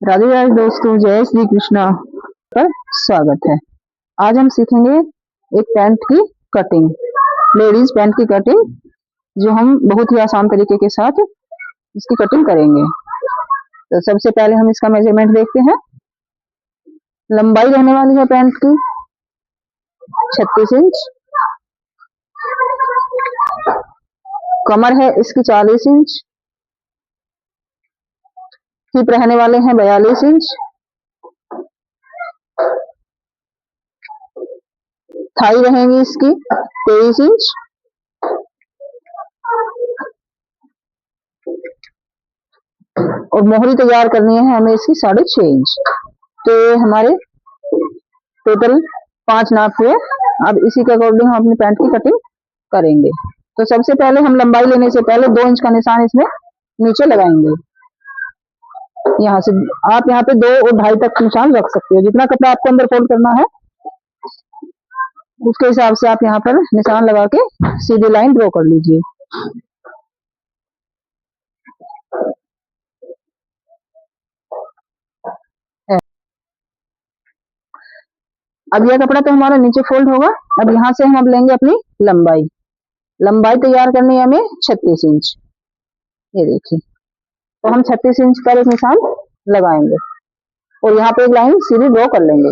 राधे राधे दोस्तों, जय श्री कृष्णा पर स्वागत है। आज हम सीखेंगे एक पैंट की कटिंग, लेडीज पैंट की कटिंग, जो हम बहुत ही आसान तरीके के साथ इसकी कटिंग करेंगे। तो सबसे पहले हम इसका मेजरमेंट देखते हैं। लंबाई रहने वाली है पैंट की 36 इंच, कमर है इसकी 40 इंच, हिप रहने वाले हैं 42 इंच, थाई रहेंगी इसकी 23 इंच, और मोहरी तैयार करनी है हमें इसकी 6.5 इंच। तो हमारे टोटल 5 नाप हुए। अब इसी के अकॉर्डिंग हम अपनी पैंट की कटिंग करेंगे। तो सबसे पहले हम लंबाई लेने से पहले 2 इंच का निशान इसमें नीचे लगाएंगे। यहाँ से आप यहाँ पे 2 और 2.5 तक निशान रख सकते हो। जितना कपड़ा आपको अंदर फोल्ड करना है उसके हिसाब से आप यहाँ पर निशान लगा के सीधी लाइन ड्रॉ कर लीजिए। अब यह कपड़ा तो हमारा नीचे फोल्ड होगा। अब यहाँ से हम अब लेंगे अपनी लंबाई। लंबाई तैयार करनी है हमें 36 इंच। ये देखिए, तो हम 36 इंच पर एक निशान लगाएंगे और यहाँ पे एक लाइन सीधी ड्रॉ कर लेंगे।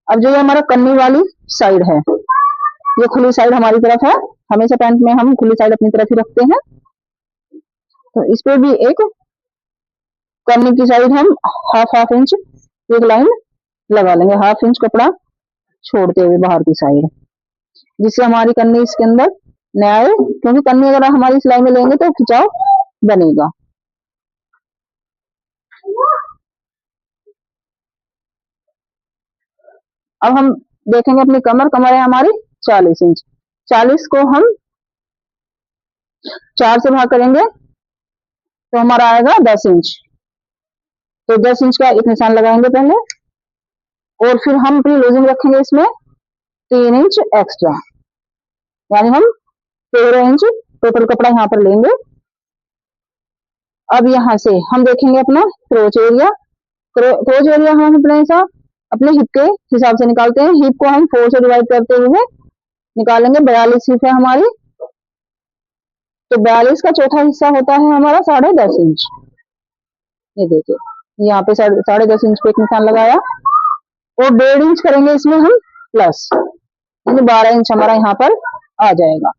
अब जो ये हमारा कन्नी वाली साइड है, ये खुली साइड हमारी तरफ है। हमेशा पैंट में हम खुली साइड अपनी तरफ ही रखते हैं। तो इस पे भी एक कन्नी की साइड हम हाफ इंच एक लाइन लगा लेंगे, हाफ इंच कपड़ा छोड़ते हुए बाहर की साइड, जिससे हमारी कन्नी इसके अंदर न आए। क्योंकि कन्नी अगर हमारी सिलाई में लेंगे तो खिंचाव बनेगा। अब हम देखेंगे अपनी कमर। कमर है हमारी 40 इंच। 40 को हम 4 से भाग करेंगे तो हमारा आएगा 10 इंच। तो 10 इंच का एक निशान लगाएंगे पहले, और फिर हम अपनी लूजिंग रखेंगे इसमें 3 इंच एक्स्ट्रा, यानी हम 13 इंच टोटल कपड़ा यहाँ पर लेंगे। अब यहाँ से हम देखेंगे अपना क्रोच एरिया। क्रोच एरिया हम अपने हिप के हिसाब से निकालते हैं। हिप को हम 4 से डिवाइड करते हुए निकालेंगे। 42 हिप है हमारी, तो 42 का चौथा हिस्सा होता है हमारा 10.5 इंच। ये देखिए, यहाँ पे 10.5 इंच पे एक निशान लगाया और 1.5 इंच करेंगे इसमें हम प्लस, यानी 12 इंच हमारा यहाँ पर आ जाएगा।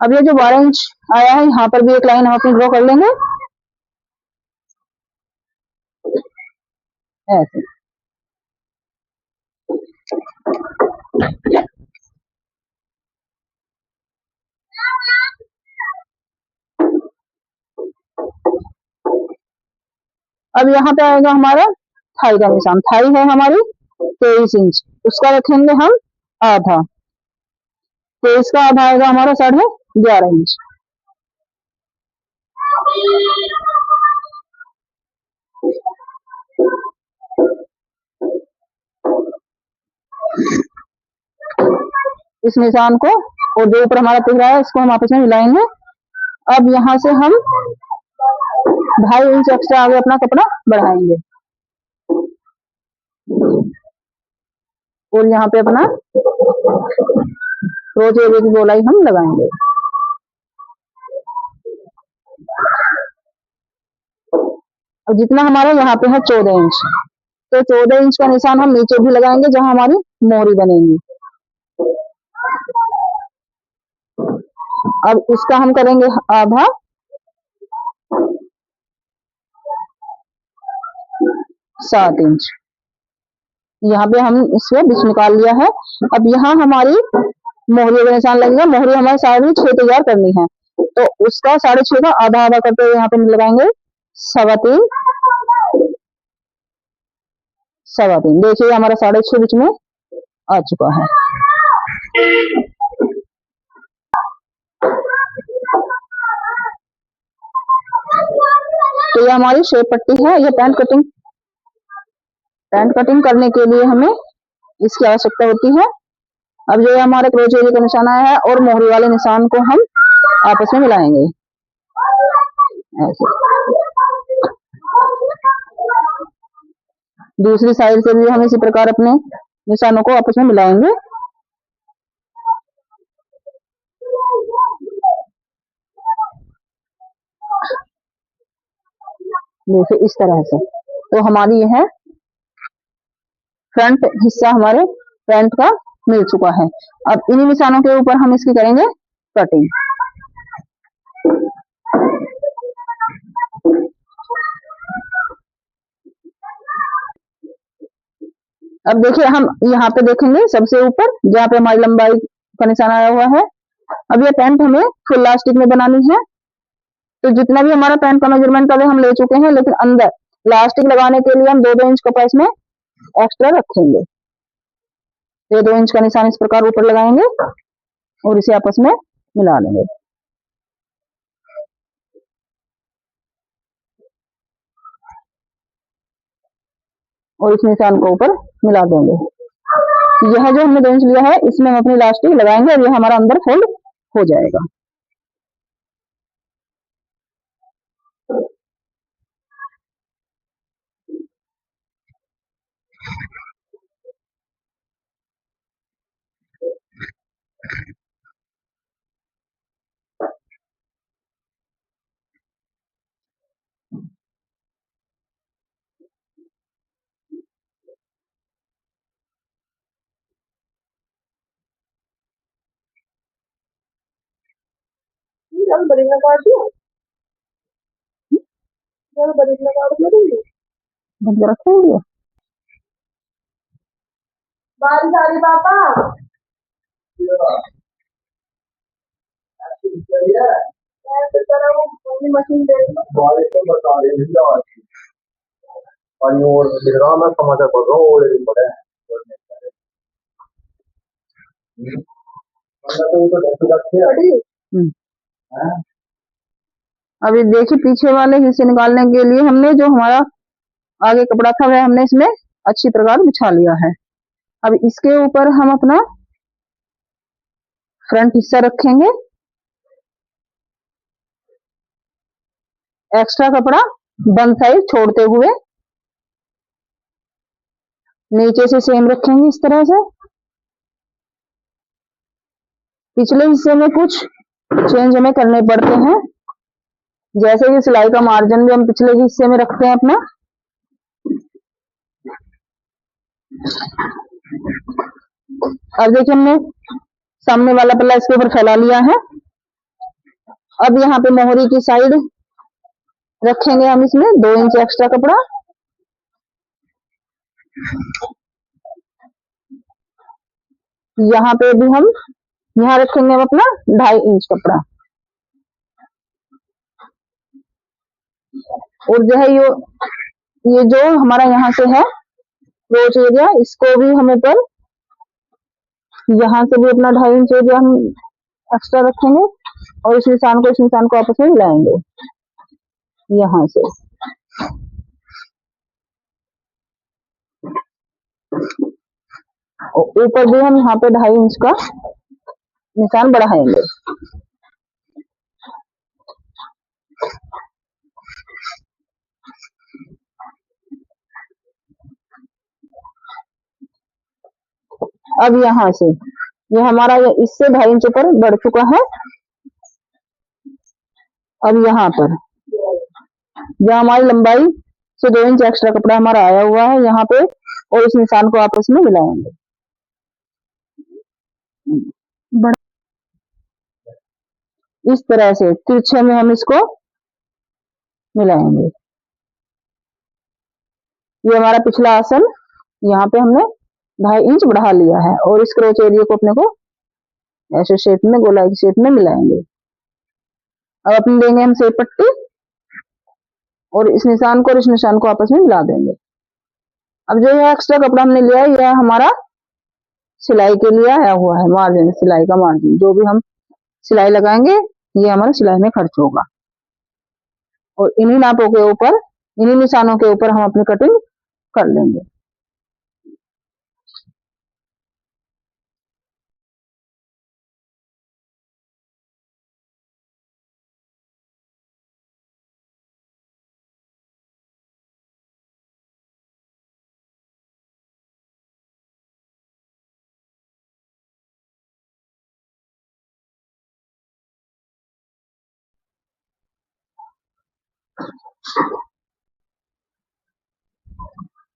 अब ये जो 12 इंच आया है, यहाँ पर भी एक लाइन हम अपनी ड्रॉ कर लेंगे ऐसे। अब यहाँ पे आएगा हमारा थाई का निशान। थाई है हमारी 23 इंच, उसका रखेंगे हम आधा। 23 का आधा आएगा हमारा 11.5 इंच। इस निशान को और जो ऊपर हमारा दिख रहा है इसको हम आपस में मिलाएंगे। अब यहाँ से हम 2.5 इंच एक्स्ट्रा आगे अपना कपड़ा बढ़ाएंगे और यहाँ पे अपना क्रोच एरिया की गोलाई हम लगाएंगे। और जितना हमारा यहाँ पे है 14 इंच, तो 14 इंच का निशान हम नीचे भी लगाएंगे जहां हमारी मोहरी बनेगी। अब इसका हम करेंगे आधा, 7 इंच। यहाँ पे हम इससे बीच निकाल लिया है। अब यहाँ हमारी मोहरी का निशान लगेगा। मोहरी हमारे 6.5 तैयार करनी है, तो उसका 6.5 का आधा आधा करते हुए यहाँ पे लगाएंगे 3.25। देखिए हमारा 6.5 बीच में आ चुका है। तो ये हमारी शेप पट्टी है। ये पैंट कटिंग करने के लिए हमें इसकी आवश्यकता होती है। अब जो है हमारे क्रोच एरिया का निशान आया है और मोहरी वाले निशान को हम आपस में मिलाएंगे ऐसे। दूसरी साइड से भी हम इसी प्रकार अपने निशानों को आपस में मिलाएंगे। जैसे इस तरह से। तो हमारी यह फ्रंट हिस्सा हमारे पैंट का मिल चुका है। अब इन्हीं निशानों के ऊपर हम इसकी करेंगे कटिंग। अब देखिए हम यहाँ पे देखेंगे सबसे ऊपर जहाँ पे हमारी लंबाई का निशान आया हुआ है। अब ये पैंट हमें फुल लास्टिक में बनानी है। तो जितना भी हमारा पैंट का मेजरमेंट अभी हम ले चुके हैं, लेकिन अंदर लास्टिक लगाने के लिए हम 2-2 इंच कपड़ा इसमें एक्स्ट्रा रखेंगे। ये 2 इंच का निशान इस प्रकार ऊपर लगाएंगे और इसे आपस में मिला लेंगे। और इस निशान को ऊपर मिला देंगे। यह जो हमने 2 इंच लिया है इसमें हम अपनी लास्टिक लगाएंगे और यह हमारा अंदर फोल्ड हो जाएगा। बरीना काट दिया, बरीना काट दिया, बंद रखेंगे। बारिश आ रही पापा। मशीन देख लो। बारिश तो बता रही है पानी और दिख रहा, मैं समाचार पढ़ रहा हूँ और दिन पड़े हैं। अभी देखिए पीछे वाले हिस्से निकालने के लिए हमने जो हमारा आगे कपड़ा था वह हमने इसमें अच्छी प्रकार बिछा लिया है। अब इसके ऊपर हम अपना फ्रंट हिस्सा रखेंगे। एक्स्ट्रा कपड़ा बंद साइड छोड़ते हुए नीचे से सेम रखेंगे इस तरह से। पिछले हिस्से में कुछ चेंज हमें करने पड़ते हैं, जैसे कि सिलाई का मार्जिन भी हम पिछले हिस्से में रखते हैं अपना। अब देखिए हमने सामने वाला पल्ला इसके ऊपर फैला लिया है। अब यहाँ पे मोहरी की साइड रखेंगे हम इसमें 2 इंच एक्स्ट्रा कपड़ा। यहाँ पे भी हम यहाँ रखेंगे हम अपना 2.5 इंच कपड़ा। और जो है ये जो हमारा यहाँ से है क्रोच एरिया, इसको भी हम ऊपर यहाँ से भी अपना 2.5 इंच एरिया हम एक्स्ट्रा रखेंगे और इस निशान को आपस में मिलाएंगे यहाँ से। और ऊपर भी हम यहाँ पे 2.5 इंच का निशान बढ़ाएंगे। अब यहाँ से ये हमारा इससे 2.5 इंच ऊपर बढ़ चुका है। अब यहाँ पर जहाँ हमारी लंबाई से 2 इंच एक्स्ट्रा कपड़ा हमारा आया हुआ है यहाँ पे, और इस निशान को आपस में मिलाएंगे। इस तरह से तिरछे में हम इसको मिलाएंगे। ये हमारा पिछला आसन यहाँ पे हमने 2.5 इंच बढ़ा लिया है और इस क्रोच एरिया को अपने को ऐसे शेप में गोलाई की शेप में मिलाएंगे। अब अपने देंगे हम सेप पट्टी और इस निशान को और इस निशान को आपस में मिला देंगे। अब जो ये एक्स्ट्रा कपड़ा हमने लिया है यह हमारा सिलाई के लिए आया हुआ है, मार्जिन, सिलाई का मार्जिन। जो भी हम सिलाई लगाएंगे ये हमारा सिलाई में खर्च होगा। और इन्हीं नापों के ऊपर, इन्हीं निशानों के ऊपर हम अपनी कटिंग कर लेंगे।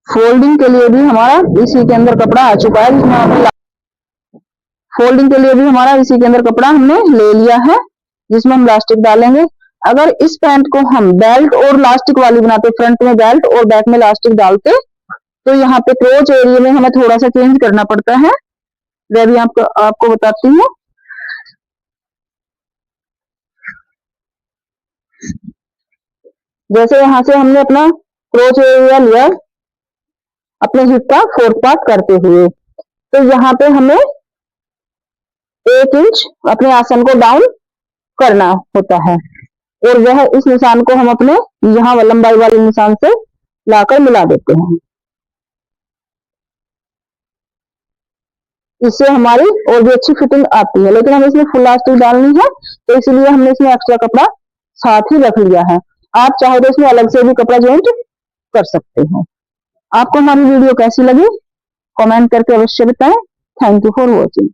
फोल्डिंग के लिए भी हमारा इसी के अंदर कपड़ा आ चुका है, जिसमें हमने फोल्डिंग के लिए भी हमारा इसी के अंदर कपड़ा हमने ले लिया है, जिसमें हम लास्टिक डालेंगे। अगर इस पैंट को हम बेल्ट और लास्टिक वाली बनाते, फ्रंट में बेल्ट और बैक में लास्टिक डालते, तो यहाँ पे क्रोच एरिया में हमें थोड़ा सा चेंज करना पड़ता है, वह भी आपको बताती हूँ। जैसे यहाँ से हमने अपना क्रोच एरिया लिया अपने हिप का 4th पार्ट करते हुए, तो यहाँ पे हमें 1 इंच अपने आसन को डाउन करना होता है, और वह इस निशान को हम अपने यहाँ लंबाई वाले निशान से लाकर मिला देते हैं। इससे हमारी और भी अच्छी फिटिंग आती है, लेकिन हमें इसमें फुल लास्टिक डालनी है, तो इसलिए हमने इसमें एक्स्ट्रा कपड़ा साथ ही रख लिया है। आप चाहे तो इसमें अलग से भी कपड़ा ज्वाइंट कर सकते हैं। आपको हमारी वीडियो कैसी लगी कमेंट करके अवश्य बताएं। Thank you for watching.